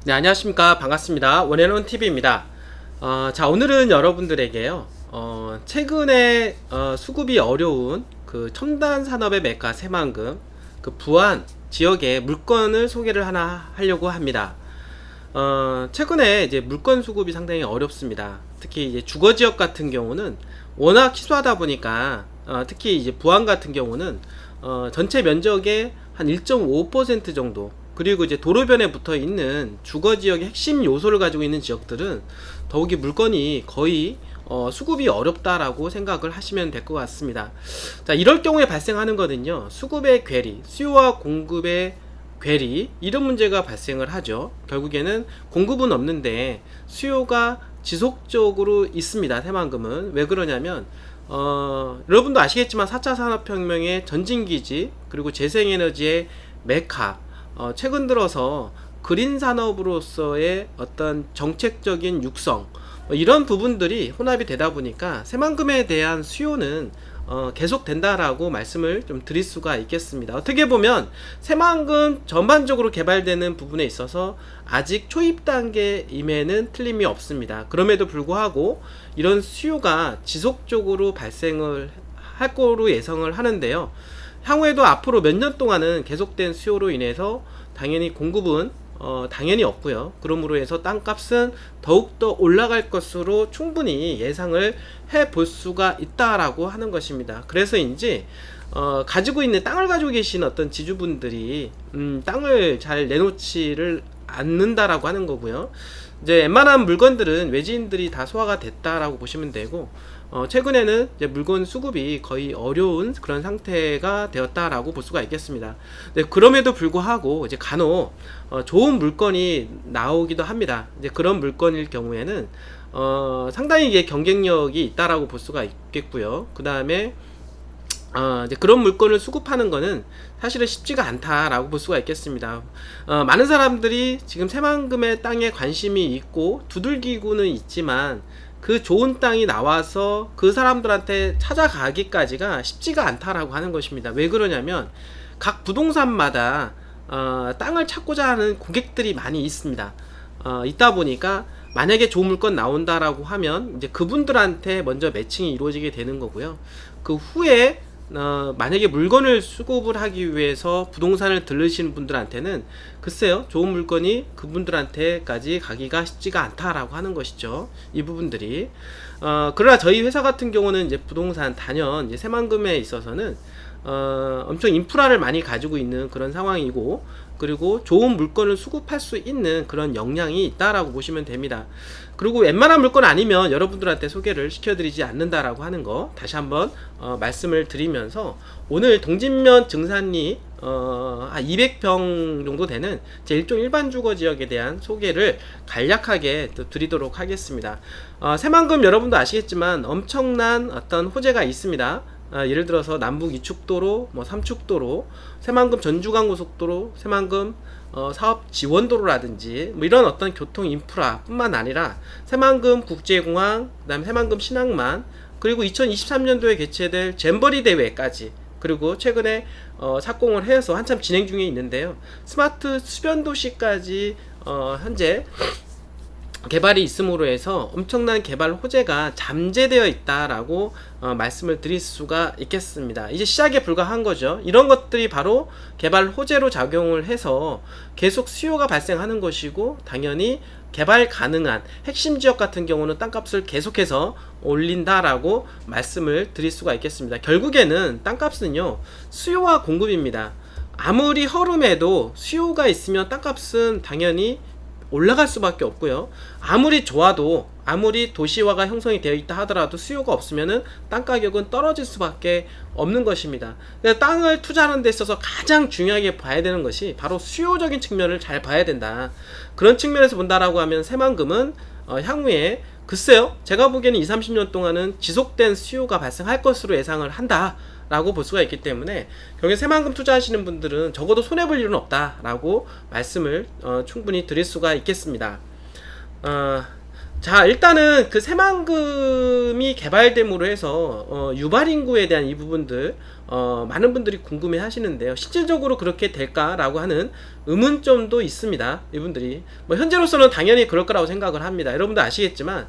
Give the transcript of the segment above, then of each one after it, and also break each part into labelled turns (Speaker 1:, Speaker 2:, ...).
Speaker 1: 네, 안녕하십니까. 반갑습니다. 원앤원 TV입니다. 자, 오늘은 여러분들에게요, 최근에 수급이 어려운 그 첨단 산업의 메카 새만금, 그 부안 지역의 물건을 소개를 하나 하려고 합니다. 최근에 이제 물건 수급이 상당히 어렵습니다. 특히 이제 주거 지역 같은 경우는 워낙 희소하다 보니까, 특히 이제 부안 같은 경우는 전체 면적의 한 1.5% 정도, 그리고 이제 도로변에 붙어 있는 주거 지역의 핵심 요소를 가지고 있는 지역들은 더욱이 물건이 거의 수급이 어렵다라고 생각을 하시면 될 것 같습니다. 자, 이럴 경우에 발생하는 거는요, 수급의 괴리, 수요와 공급의 괴리, 이런 문제가 발생을 하죠. 결국에는 공급은 없는데 수요가 지속적으로 있습니다. 새만금은 왜 그러냐면 여러분도 아시겠지만 4차 산업혁명의 전진기지, 그리고 재생에너지의 메카, 최근 들어서 그린 산업으로서의 어떤 정책적인 육성, 이런 부분들이 혼합이 되다 보니까 새만금에 대한 수요는 계속 된다라고 말씀을 좀 드릴 수가 있겠습니다. 어떻게 보면 새만금 전반적으로 개발되는 부분에 있어서 아직 초입 단계임에는 틀림이 없습니다. 그럼에도 불구하고 이런 수요가 지속적으로 발생을 할 거로 예상을 하는데요. 향후에도 앞으로 몇 년 동안은 계속된 수요로 인해서 당연히 공급은 당연히 없고요. 그러므로 해서 땅값은 더욱더 올라갈 것으로 충분히 예상을 해 볼 수가 있다라고 하는 것입니다. 그래서인지 가지고 있는 땅을 가지고 계신 어떤 지주분들이 땅을 잘 내놓지를 않는다라고 하는 거고요. 이제 웬만한 물건들은 외지인들이 다 소화가 됐다라고 보시면 되고, 최근에는 이제 물건 수급이 거의 어려운 그런 상태가 되었다라고 볼 수가 있겠습니다. 네, 그럼에도 불구하고 이제 간혹 좋은 물건이 나오기도 합니다. 이제 그런 물건일 경우에는 상당히 이게 경쟁력이 있다라고 볼 수가 있겠고요. 그 다음에 이제 그런 물건을 수급하는 거는 사실은 쉽지가 않다라고 볼 수가 있겠습니다. 많은 사람들이 지금 새만금의 땅에 관심이 있고 두들기고는 있지만 그 좋은 땅이 나와서 그 사람들한테 찾아가기까지가 쉽지가 않다라고 하는 것입니다. 왜 그러냐면 각 부동산마다 땅을 찾고자 하는 고객들이 많이 있습니다. 있다 보니까 만약에 좋은 물건 나온다라고 하면 이제 그분들한테 먼저 매칭이 이루어지게 되는 거고요. 그 후에 만약에 물건을 수급을 하기 위해서 부동산을 들르시는 분들한테는 글쎄요, 좋은 물건이 그분들한테까지 가기가 쉽지가 않다라고 하는 것이죠. 이 부분들이. 그러나 저희 회사 같은 경우는 이제 부동산 단연 이제 새만금에 있어서는 엄청 인프라를 많이 가지고 있는 그런 상황이고, 그리고 좋은 물건을 수급할 수 있는 그런 역량이 있다라고 보시면 됩니다. 그리고 웬만한 물건 아니면 여러분들한테 소개를 시켜드리지 않는다라고 하는 거 다시 한번 말씀을 드리면서, 오늘 동진면 증산리 한 200평 정도 되는 제 일종 일반 주거 지역에 대한 소개를 간략하게 또 드리도록 하겠습니다. 새만금 여러분도 아시겠지만 엄청난 어떤 호재가 있습니다. 예를 들어서 남북 이축도로, 뭐 삼축도로, 새만금 전주간고속도로, 새만금 사업 지원도로라든지 뭐 이런 어떤 교통 인프라 뿐만 아니라 새만금 국제공항, 그 다음에 새만금 신항만, 그리고 2023년도에 개최될 잼버리 대회까지, 그리고 최근에 착공을 해서 한참 진행 중에 있는데요. 스마트 수변도시까지 현재 개발이 있음으로 해서 엄청난 개발 호재가 잠재되어 있다라고 말씀을 드릴 수가 있겠습니다. 이제 시작에 불과한 거죠. 이런 것들이 바로 개발 호재로 작용을 해서 계속 수요가 발생하는 것이고, 당연히 개발 가능한 핵심 지역 같은 경우는 땅값을 계속해서 올린다라고 말씀을 드릴 수가 있겠습니다. 결국에는 땅값은요, 수요와 공급입니다. 아무리 허름해도 수요가 있으면 땅값은 당연히 올라갈 수밖에 없고요. 아무리 좋아도, 아무리 도시화가 형성이 되어 있다 하더라도 수요가 없으면은 땅 가격은 떨어질 수밖에 없는 것입니다. 그래서 땅을 투자하는 데 있어서 가장 중요하게 봐야 되는 것이 바로 수요적인 측면을 잘 봐야 된다. 그런 측면에서 본다라고 하면 새만금은 향후에 글쎄요, 제가 보기에는 20-30년 동안은 지속된 수요가 발생할 것으로 예상을 한다 라고 볼 수가 있기 때문에, 결국에 새만금 투자하시는 분들은 적어도 손해볼 일은 없다 라고 말씀을 충분히 드릴 수가 있겠습니다. 자, 일단은 그 새만금이 개발됨으로 해서 유발 인구에 대한 이 부분들 많은 분들이 궁금해 하시는데요. 실질적으로 그렇게 될까라고 하는 의문점도 있습니다. 이분들이 뭐 현재로서는 당연히 그럴 거라고 생각을 합니다. 여러분도 아시겠지만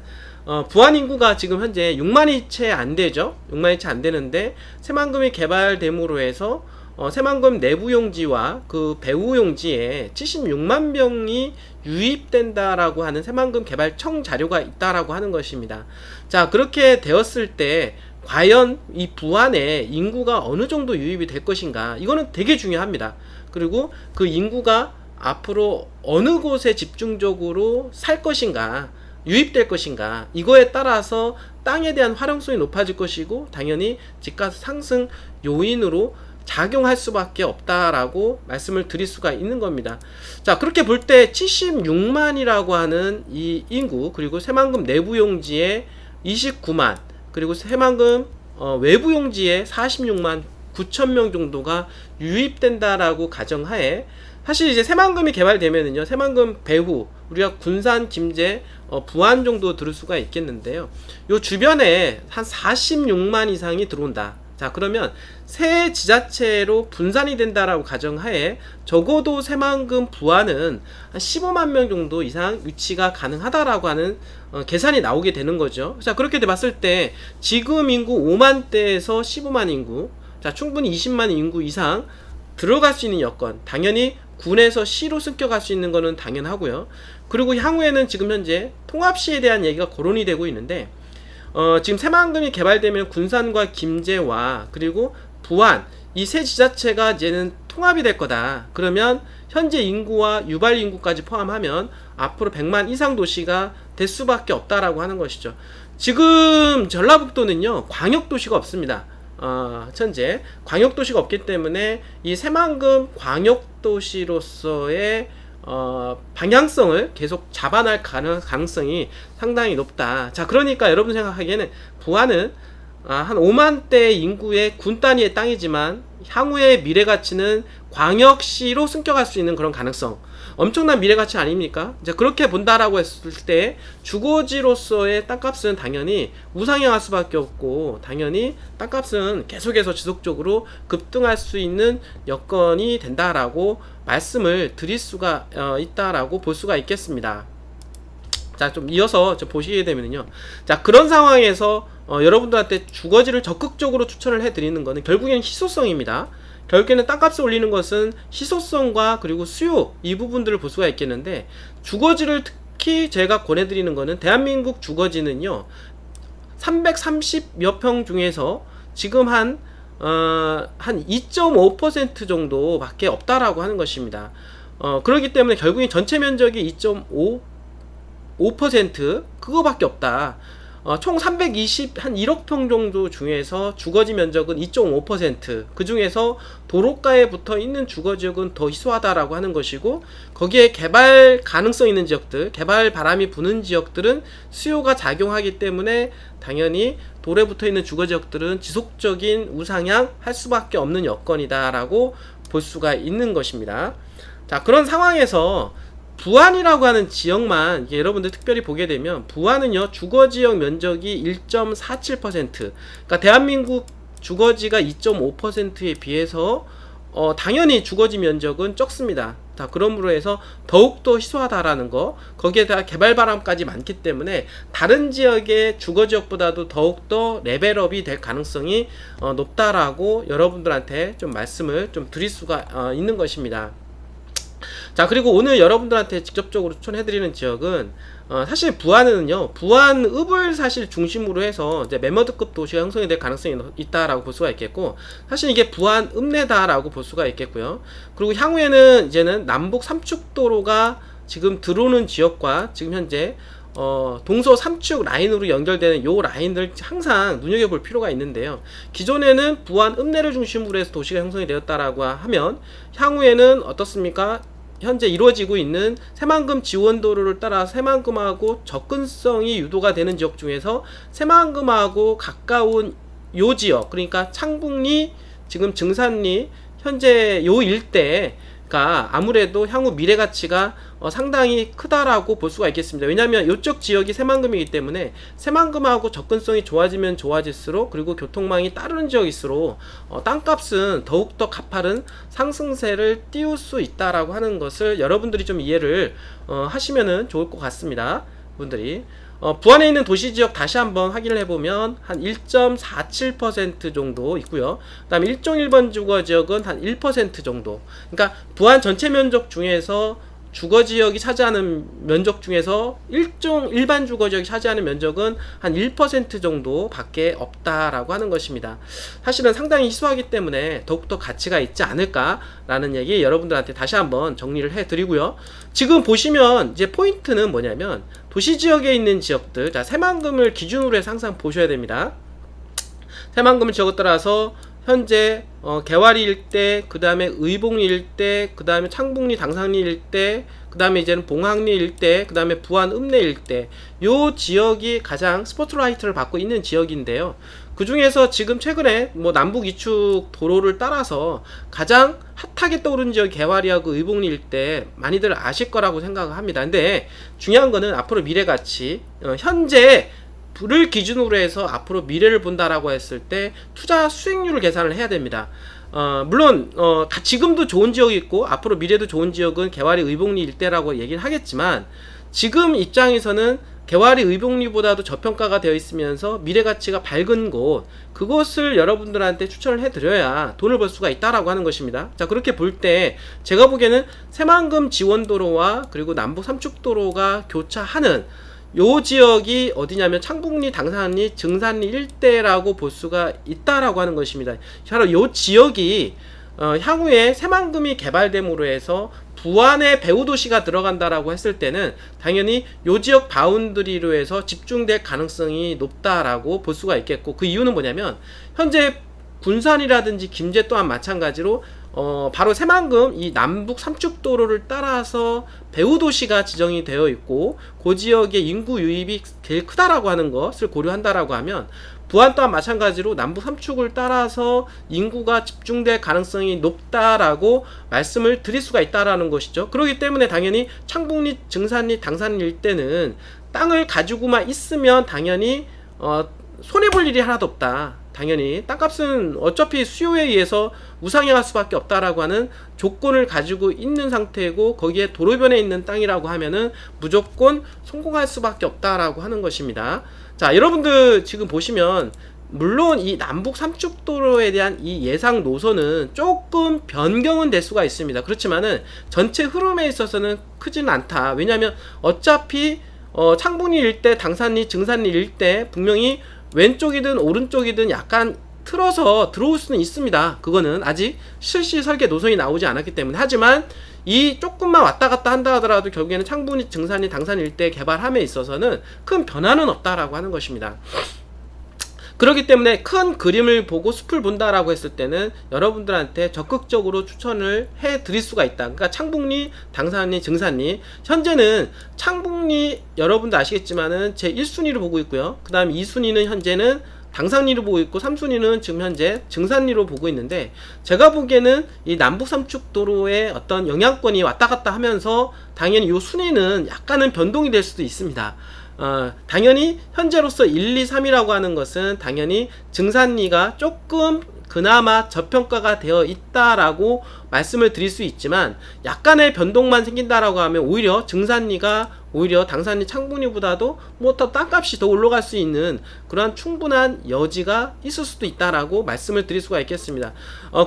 Speaker 1: 부안 인구가 지금 현재 6만이 채 안 되죠. 6만이 채 안 되는데 새만금이 개발됨으로 해서 새만금 내부 용지와 그 배후 용지에 76만 병이 유입된다라고 하는 새만금 개발청 자료가 있다라고 하는 것입니다. 자, 그렇게 되었을 때 과연 이 부안에 인구가 어느 정도 유입이 될 것인가, 이거는 되게 중요합니다. 그리고 그 인구가 앞으로 어느 곳에 집중적으로 살 것인가, 유입될 것인가, 이거에 따라서 땅에 대한 활용성이 높아질 것이고 당연히 집값 상승 요인으로 작용할 수밖에 없다라고 말씀을 드릴 수가 있는 겁니다. 자, 그렇게 볼 때 76만이라고 하는 이 인구, 그리고 새만금 내부 용지에 29만, 그리고 새만금 외부 용지에 46만 9천 명 정도가 유입된다라고 가정하에, 사실 이제 새만금이 개발되면은요, 새만금 배후, 우리가 군산, 김제, 부안 정도 들을 수가 있겠는데요. 요 주변에 한 46만 이상이 들어온다. 자, 그러면 새 지자체로 분산이 된다라고 가정하에 적어도 새만금 부안은 한 15만 명 정도 이상 유치가 가능하다라고 하는 계산이 나오게 되는 거죠. 자, 그렇게 봤을 때 지금 인구 5만대에서 15만 인구, 자, 충분히 20만 인구 이상 들어갈 수 있는 여건, 당연히 군에서 시로 승격할 수 있는 거는 당연하고요. 그리고 향후에는 지금 현재 통합시에 대한 얘기가 거론이 되고 있는데, 지금 새만금이 개발되면 군산과 김제와 그리고 부안, 이 세 지자체가 이제는 통합이 될 거다. 그러면 현재 인구와 유발 인구까지 포함하면 앞으로 100만 이상 도시가 될 수밖에 없다라고 하는 것이죠. 지금 전라북도는요, 광역도시가 없습니다. 현재 광역도시가 없기 때문에 이 새만금 광역도시로서의 방향성을 계속 잡아낼 가능성이 상당히 높다. 자, 그러니까 여러분 생각하기에는 부안은 한 5만대 인구의 군 단위의 땅이지만 향후의 미래 가치는 광역시로 승격할 수 있는 그런 가능성, 엄청난 미래 가치 아닙니까? 이제 그렇게 본다라고 했을 때 주거지로서의 땅값은 당연히 우상향할 수밖에 없고, 당연히 땅값은 계속해서 지속적으로 급등할 수 있는 여건이 된다라고 말씀을 드릴 수가 있다라고 볼 수가 있겠습니다. 자, 좀 이어서 좀 보시게 되면요, 자, 그런 상황에서 여러분들한테 주거지를 적극적으로 추천을 해드리는 것은 결국엔 희소성입니다. 결국에는 땅값을 올리는 것은 희소성과 그리고 수요, 이 부분들을 볼 수가 있겠는데, 주거지를 특히 제가 권해드리는 것은 대한민국 주거지는요, 330여 평 중에서 지금 한 2.5% 정도 밖에 없다라고 하는 것입니다. 그렇기 때문에 결국엔 전체 면적이 2.5% 그거밖에 없다. 총 320, 한 1억 평 정도 중에서 주거지 면적은 2.5%, 그 중에서 도로가에 붙어 있는 주거지역은 더 희소하다라고 하는 것이고, 거기에 개발 가능성 있는 지역들, 개발 바람이 부는 지역들은 수요가 작용하기 때문에 당연히 도로에 붙어 있는 주거지역들은 지속적인 우상향 할 수밖에 없는 여건이다라고 볼 수가 있는 것입니다. 자, 그런 상황에서 부안이라고 하는 지역만 여러분들 특별히 보게 되면, 부안은요, 주거지역 면적이 1.47%, 그러니까 대한민국 주거지가 2.5%에 비해서 당연히 주거지 면적은 적습니다. 자, 그러므로 해서 더욱더 희소하다라는 거, 거기에다 개발 바람까지 많기 때문에 다른 지역의 주거지역보다도 더욱더 레벨업이 될 가능성이 높다라고 여러분들한테 좀 말씀을 좀 드릴 수가 있는 것입니다. 자, 그리고 오늘 여러분들한테 직접적으로 추천해드리는 지역은 사실 부안은요, 부안읍을 사실 중심으로 해서 이제 메머드급 도시가 형성이 될 가능성이 있다라고 볼 수가 있겠고, 사실 이게 부안읍 내다라고 볼 수가 있겠고요. 그리고 향후에는 이제는 남북 삼축도로가 지금 들어오는 지역과 지금 현재 동서 삼축 라인으로 연결되는 요 라인들 항상 눈여겨볼 필요가 있는데요. 기존에는 부안 읍내를 중심으로 해서 도시가 형성이 되었다라고 하면, 향후에는 어떻습니까? 현재 이루어지고 있는 새만금 지원도로를 따라 새만금하고 접근성이 유도가 되는 지역 중에서 새만금하고 가까운 요 지역, 그러니까 창북리, 지금 증산리, 현재 요 일대에 가 아무래도 향후 미래 가치가 상당히 크다라고 볼 수가 있겠습니다. 왜냐하면 이쪽 지역이 새만금이기 때문에 새만금하고 접근성이 좋아지면 좋아질수록, 그리고 교통망이 따르는 지역일수록 땅값은 더욱더 가파른 상승세를 띄울 수 있다라고 하는 것을 여러분들이 좀 이해를 하시면은 좋을 것 같습니다. 분들이 부안에 있는 도시지역 다시 한번 확인을 해보면 한 1.47% 정도 있고요. 그 다음에 1종 1번 주거지역은 한 1% 정도. 그러니까 부안 전체 면적 중에서 주거지역이 차지하는 면적 중에서 일반 주거지역이 차지하는 면적은 한 1% 정도 밖에 없다라고 하는 것입니다. 사실은 상당히 희소하기 때문에 더욱더 가치가 있지 않을까라는 얘기 여러분들한테 다시 한번 정리를 해드리고요. 지금 보시면 이제 포인트는 뭐냐면 도시지역에 있는 지역들, 자, 새만금을 기준으로 해서 항상 보셔야 됩니다. 새만금 지역에 따라서 현재 개화리 일대, 그 다음에 의복리 일대, 그 다음에 창북리 당상리 일대, 그 다음에 이제는 봉학리 일대, 그 다음에 부안 읍내 일대, 요 지역이 가장 스포트라이트를 받고 있는 지역인데요. 그 중에서 지금 최근에 뭐 남북 이축 도로를 따라서 가장 핫하게 떠오른 지역이 개화리하고 의복리 일대, 많이들 아실 거라고 생각합니다. 근데 중요한 거는 앞으로 미래가치, 현재 불을 기준으로 해서 앞으로 미래를 본다라고 했을 때 투자 수익률을 계산을 해야 됩니다. 물론 지금도 좋은 지역이 있고 앞으로 미래도 좋은 지역은 개화리 의복리 일대라고 얘기를 하겠지만, 지금 입장에서는 개화리 의복리보다도 저평가가 되어 있으면서 미래가치가 밝은 곳, 그것을 여러분들한테 추천을 해드려야 돈을 벌 수가 있다라고 하는 것입니다. 자, 그렇게 볼 때 제가 보기에는 새만금 지원도로와 그리고 남북 삼축도로가 교차하는 요 지역이 어디냐면 창북리, 당산리, 증산리 일대라고 볼 수가 있다라고 하는 것입니다. 바로 요 지역이 향후에 새만금이 개발됨으로 해서 부안에 배후도시가 들어간다라고 했을 때는 당연히 요 지역 바운드리로 해서 집중될 가능성이 높다라고 볼 수가 있겠고, 그 이유는 뭐냐면 현재 군산이라든지 김제 또한 마찬가지로 바로 새만금 이 남북 삼축도로를 따라서 배후도시가 지정이 되어 있고, 그 지역의 인구 유입이 제일 크다라고 하는 것을 고려한다라고 하면 부안 또한 마찬가지로 남북 삼축을 따라서 인구가 집중될 가능성이 높다라고 말씀을 드릴 수가 있다라는 것이죠. 그렇기 때문에 당연히 창북리, 증산리, 당산리 일대는 땅을 가지고만 있으면 당연히 손해볼 일이 하나도 없다. 당연히 땅값은 어차피 수요에 의해서 우상향할 수밖에 없다라고 하는 조건을 가지고 있는 상태고, 거기에 도로변에 있는 땅이라고 하면은 무조건 성공할 수밖에 없다라고 하는 것입니다. 자, 여러분들 지금 보시면 물론 이 남북 삼축도로에 대한 이 예상 노선은 조금 변경은 될 수가 있습니다. 그렇지만은 전체 흐름에 있어서는 크지는 않다. 왜냐하면 어차피 창북리 일대, 당산리, 증산리 일대 분명히 왼쪽이든 오른쪽이든 약간 틀어서 들어올 수는 있습니다. 그거는 아직 실시 설계 노선이 나오지 않았기 때문에. 하지만 이 조금만 왔다 갔다 한다 하더라도 결국에는 창북리, 증산리, 당산리 일대 개발함에 있어서는 큰 변화는 없다라고 하는 것입니다. 그렇기 때문에 큰 그림을 보고 숲을 본다라고 했을 때는 여러분들한테 적극적으로 추천을 해 드릴 수가 있다. 그러니까 창북리, 당산리, 증산리, 현재는 창북리 여러분도 아시겠지만은 제 1순위로 보고 있고요. 그 다음 2순위는 현재는 당산리로 보고 있고, 3순위는 지금 현재 증산리로 보고 있는데, 제가 보기에는 이 남북 삼축도로의 어떤 영향권이 왔다 갔다 하면서 당연히 이 순위는 약간은 변동이 될 수도 있습니다. 당연히 현재로서 1, 2, 3이라고 하는 것은 당연히 증산리가 조금 그나마 저평가가 되어 있다라고 말씀을 드릴 수 있지만, 약간의 변동만 생긴다라고 하면 오히려 증산리가 오히려 당산리, 창북리보다도 뭐 더 땅값이 더 올라갈 수 있는 그러한 충분한 여지가 있을 수도 있다라고 말씀을 드릴 수가 있겠습니다.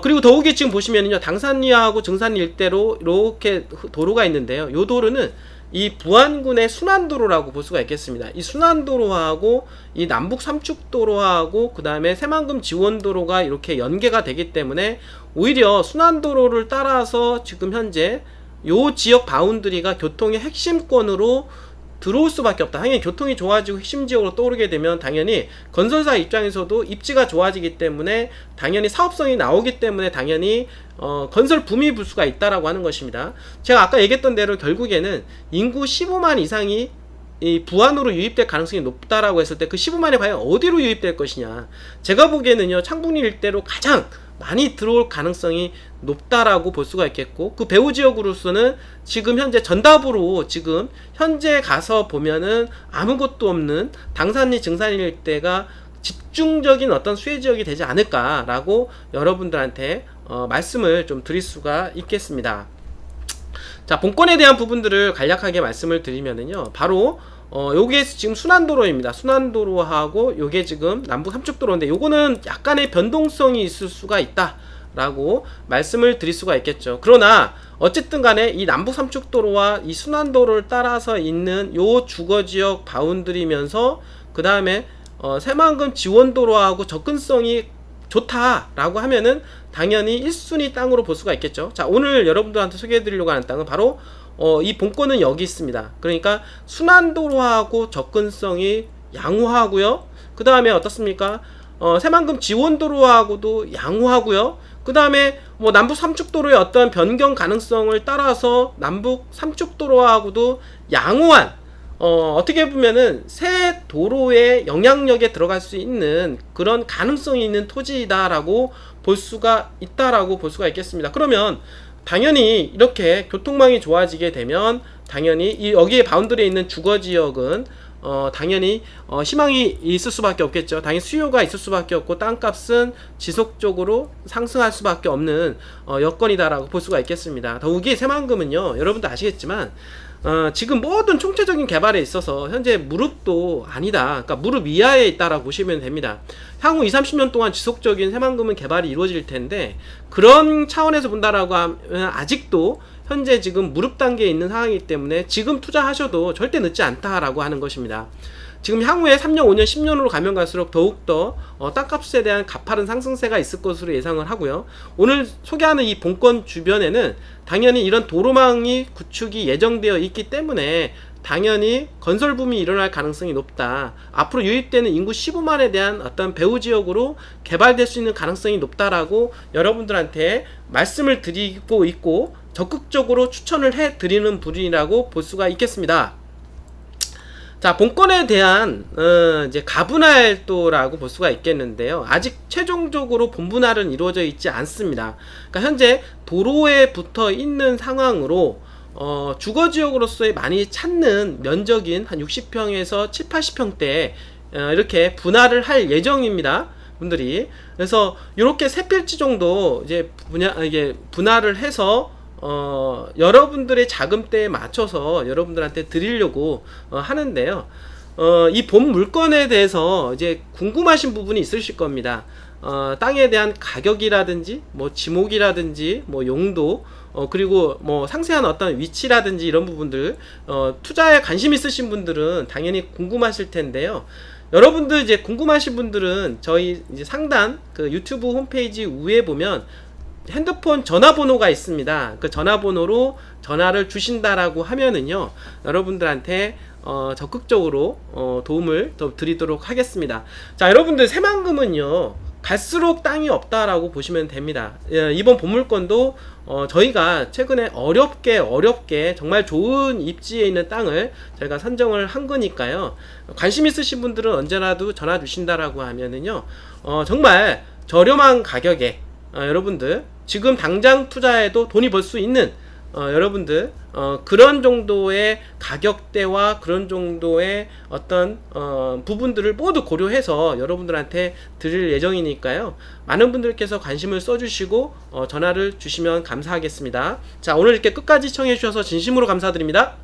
Speaker 1: 그리고 더욱이 지금 보시면요, 당산리하고 증산리 일대로 이렇게 도로가 있는데요. 이 도로는 이 부안군의 순환도로라고 볼 수가 있겠습니다. 이 순환도로하고 이 남북 삼축도로하고 그 다음에 새만금 지원도로가 이렇게 연계가 되기 때문에 오히려 순환도로를 따라서 지금 현재 요 지역 바운드리가 교통의 핵심권으로 들어올 수밖에 없다. 당연히 교통이 좋아지고 핵심 지역으로 떠오르게 되면 당연히 건설사 입장에서도 입지가 좋아지기 때문에 당연히 사업성이 나오기 때문에 당연히 건설 붐이 불 수가 있다라고 하는 것입니다. 제가 아까 얘기했던 대로 결국에는 인구 15만 이상이 이 부안으로 유입될 가능성이 높다라고 했을 때 그 15만이 과연 어디로 유입될 것이냐. 제가 보기에는요, 창북리 일대로 가장 많이 들어올 가능성이 높다라고 볼 수가 있겠고, 그 배후 지역으로서는 지금 현재 전답으로 지금 현재 가서 보면은 아무것도 없는 당산리 증산리 일대가 집중적인 어떤 수혜 지역이 되지 않을까라고 여러분들한테 말씀을 좀 드릴 수가 있겠습니다. 자, 본권에 대한 부분들을 간략하게 말씀을 드리면은요, 바로 요게 지금 순환도로입니다. 순환도로하고 요게 지금 남북 삼축도로인데, 요거는 약간의 변동성이 있을 수가 있다 라고 말씀을 드릴 수가 있겠죠. 그러나 어쨌든 간에 이 남북 삼축도로와 이 순환도로를 따라서 있는 요 주거지역 바운드리면서 그 다음에 새만금 지원도로하고 접근성이 좋다라고 하면은 당연히 1순위 땅으로 볼 수가 있겠죠. 자, 오늘 여러분들한테 소개해 드리려고 하는 땅은 바로 이 본권은 여기 있습니다. 그러니까 순환도로하고 접근성이 양호하고요. 그 다음에 어떻습니까? 새만금 지원도로하고도 양호하고요. 그 다음에 뭐 남북 삼축도로의 어떤 변경 가능성을 따라서 남북 삼축도로하고도 양호한 어떻게 보면은 새 도로의 영향력에 들어갈 수 있는 그런 가능성이 있는 토지이다라고 볼 수가 있다라고 볼 수가 있겠습니다. 그러면 당연히 이렇게 교통망이 좋아지게 되면 당연히 여기에 바운드리에 있는 주거지역은 당연히 희망이 있을 수밖에 없겠죠. 당연히 수요가 있을 수밖에 없고 땅값은 지속적으로 상승할 수밖에 없는 여건이다라고 볼 수가 있겠습니다. 더욱이 새만금은요, 여러분도 아시겠지만 지금 모든 총체적인 개발에 있어서 현재 무릎도 아니다, 그러니까 무릎 이하에 있다라고 보시면 됩니다. 향후 20-30년 동안 지속적인 새만금은 개발이 이루어질 텐데, 그런 차원에서 본다라고 하면 아직도 현재 지금 무릎 단계에 있는 상황이기 때문에 지금 투자하셔도 절대 늦지 않다라고 하는 것입니다. 지금 향후에 3년, 5년, 10년으로 가면 갈수록 더욱더 땅값에 대한 가파른 상승세가 있을 것으로 예상을 하고요. 오늘 소개하는 이 본권 주변에는 당연히 이런 도로망이 구축이 예정되어 있기 때문에 당연히 건설붐이 일어날 가능성이 높다. 앞으로 유입되는 인구 15만에 대한 어떤 배후 지역으로 개발될 수 있는 가능성이 높다라고 여러분들한테 말씀을 드리고 있고, 적극적으로 추천을 해 드리는 분이라고 볼 수가 있겠습니다. 자, 본권에 대한 이제 가분할도라고 볼 수가 있겠는데요. 아직 최종적으로 본분할은 이루어져 있지 않습니다. 그러니까 현재 도로에 붙어 있는 상황으로 주거지역으로서의 많이 찾는 면적인 한 60평에서 7-80평대 이렇게 분할을 할 예정입니다, 분들이. 그래서 이렇게 세 필지 정도 이제 이게 분할을 해서 여러분들의 자금대에 맞춰서 여러분들한테 드리려고 하는데요. 이 본 물건에 대해서 이제 궁금하신 부분이 있으실 겁니다. 땅에 대한 가격이라든지 뭐 지목이라든지 뭐 용도, 그리고 뭐 상세한 어떤 위치라든지 이런 부분들, 투자에 관심 있으신 분들은 당연히 궁금하실 텐데요. 여러분들 이제 궁금하신 분들은 저희 이제 상단 그 유튜브 홈페이지 위에 보면 핸드폰 전화번호가 있습니다. 그 전화번호로 전화를 주신다라고 하면은요, 여러분들한테 적극적으로 도움을 더 드리도록 하겠습니다. 자, 여러분들 새만금은요, 갈수록 땅이 없다라고 보시면 됩니다. 이번 본물건도 저희가 최근에 어렵게 정말 좋은 입지에 있는 땅을 저희가 선정을 한 거니까요. 관심 있으신 분들은 언제라도 전화 주신다라고 하면은요, 정말 저렴한 가격에 여러분들 지금 당장 투자해도 돈이 벌 수 있는 여러분들 그런 정도의 가격대와 그런 정도의 어떤 부분들을 모두 고려해서 여러분들한테 드릴 예정이니까요. 많은 분들께서 관심을 써주시고 전화를 주시면 감사하겠습니다. 자, 오늘 이렇게 끝까지 시청해 주셔서 진심으로 감사드립니다.